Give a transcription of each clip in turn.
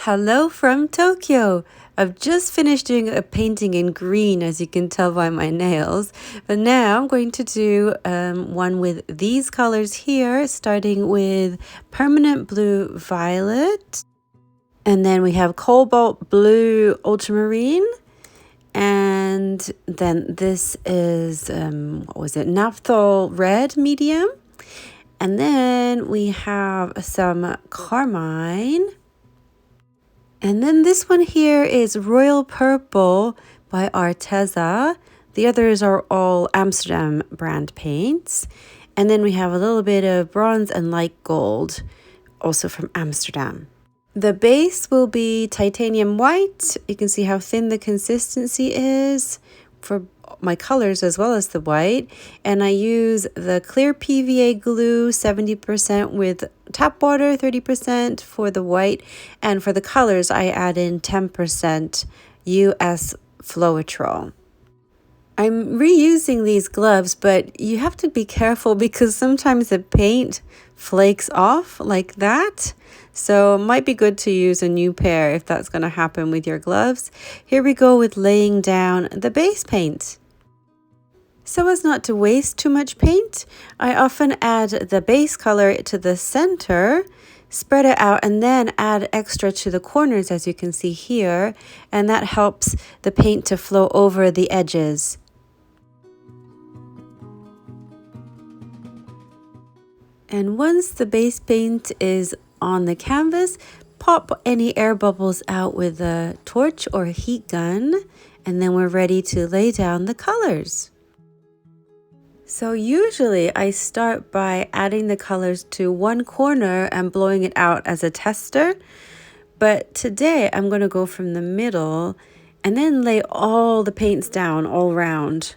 Hello from Tokyo. I've just finished doing a painting in green, as you can tell by my nails. But now I'm going to do one with these colors here, starting with permanent blue violet. And then we have cobalt blue ultramarine. And then this is, Naphthol red medium. And then we have some Carmine. And then this one here is Royal Purple by Arteza. The others are all Amsterdam brand paints. And then we have a little bit of bronze and light gold, also from Amsterdam. The base will be titanium white. You can see how thin the consistency is for my colors as well as the white. And I use the Clear PVA Glue 70% with tap water, 30% for the white. And for the colors, I add in 10% US Floetrol. I'm reusing these gloves, but you have to be careful because sometimes the paint flakes off like that. So it might be good to use a new pair if that's going to happen with your gloves. Here we go with laying down the base paint. So as not to waste too much paint, I often add the base color to the center, spread it out, and then add extra to the corners, as you can see here, and that helps the paint to flow over the edges. And once the base paint is on the canvas, pop any air bubbles out with a torch or a heat gun, and then we're ready to lay down the colors. So usually I start by adding the colors to one corner and blowing it out as a tester. But today I'm going to go from the middle and then lay all the paints down all around.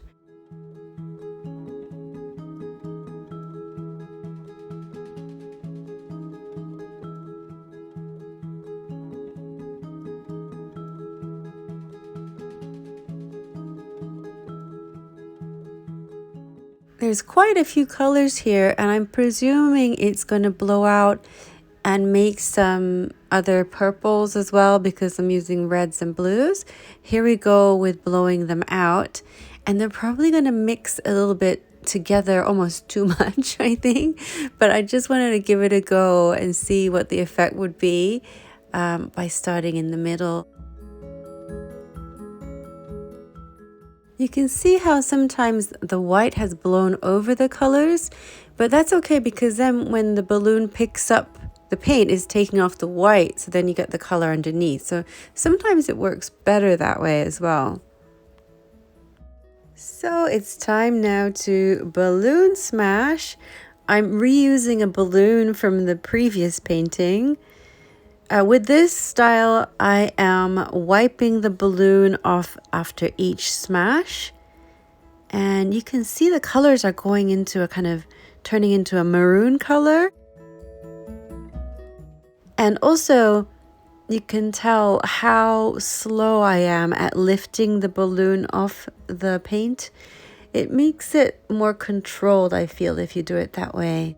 There's quite a few colors here, and I'm presuming it's going to blow out and make some other purples as well because I'm using reds and blues. Here we go with blowing them out, and they're probably going to mix a little bit together, almost too much, I think. But I just wanted to give it a go and see what the effect would be by starting in the middle. You can see how sometimes the white has blown over the colors, but that's okay because then when the balloon picks up the paint, it's taking off the white, so then you get the color underneath. So sometimes it works better that way as well. So it's time now to balloon smash. I'm reusing a balloon from the previous painting. With this style, I am wiping the balloon off after each smash. And you can see the colors are going into a kind of turning into a maroon color. And also, you can tell how slow I am at lifting the balloon off the paint. It makes it more controlled, I feel, if you do it that way.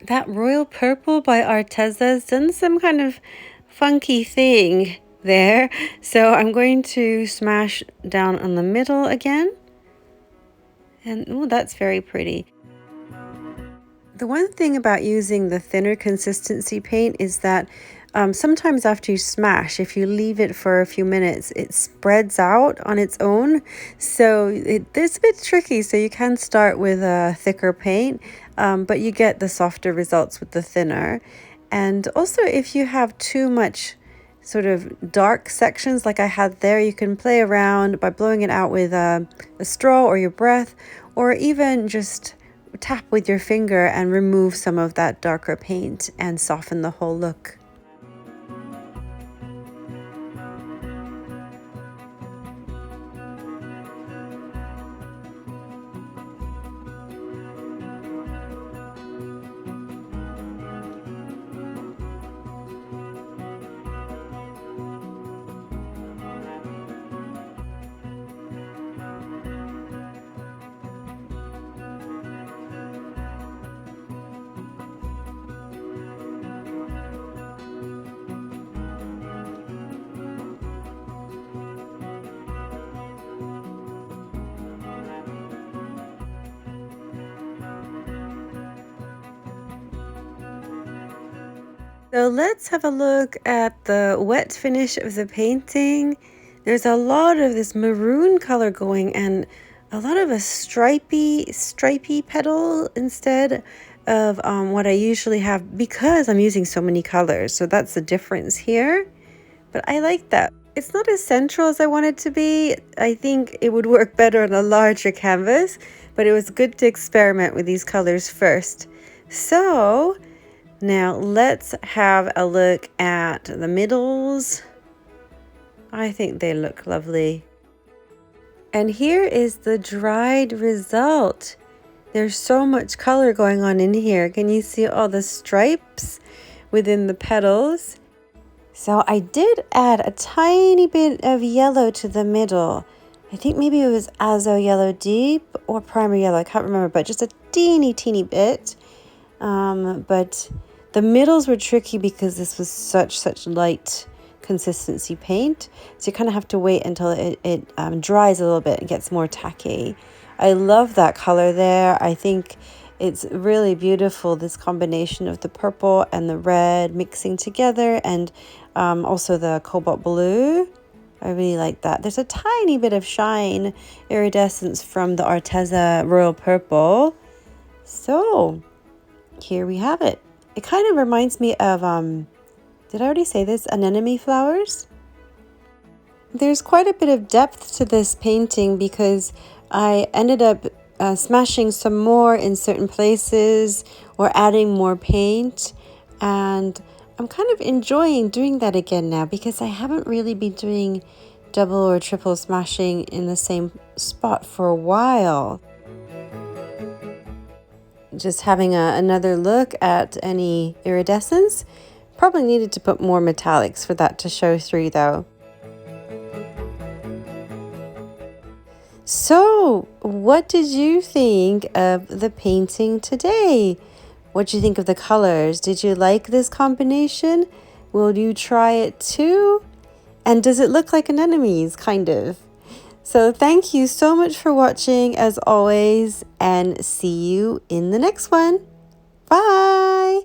That Royal Purple by Arteza has done some kind of funky thing there. So I'm going to smash down on the middle again. And oh, that's very pretty. The one thing about using the thinner consistency paint is that sometimes after you smash, if you leave it for a few minutes, it spreads out on its own. So it's a bit tricky. So you can start with a thicker paint, but you get the softer results with the thinner. And also if you have too much sort of dark sections like I had there, you can play around by blowing it out with a straw or your breath, or even just tap with your finger and remove some of that darker paint and soften the whole look. So let's have a look at the wet finish of the painting. There's a lot of this maroon color going and a lot of a stripy petal instead of what I usually have because I'm using so many colors. So that's the difference here. But I like that. It's not as central as I want it to be. I think it would work better on a larger canvas, but it was good to experiment with these colors first. So now let's have a look at the middles. I think they look lovely. And here is the dried result. There's so much color going on in here. Can you see all the stripes within the petals? So I did add a tiny bit of yellow to the middle. I think maybe it was Azo Yellow Deep or Primer Yellow. I can't remember, but just a teeny bit. But the middles were tricky because this was such light consistency paint. So you kind of have to wait until it dries a little bit and gets more tacky. I love that color there. I think it's really beautiful, this combination of the purple and the red mixing together, and also the cobalt blue. I really like that. There's a tiny bit of shine iridescence from the Arteza Royal Purple. So here we have it. It kind of reminds me of, did I already say this? Anemone flowers? There's quite a bit of depth to this painting because I ended up smashing some more in certain places or adding more paint, and I'm kind of enjoying doing that again now because I haven't really been doing double or triple smashing in the same spot for a while. Just having another look at any iridescence. Probably needed to put more metallics for that to show through though. So, what did you think of the painting today? What did you think of the colors? Did you like this combination? Will you try it too? And does it look like anemones, kind of? So thank you so much for watching as always, and see you in the next one. Bye!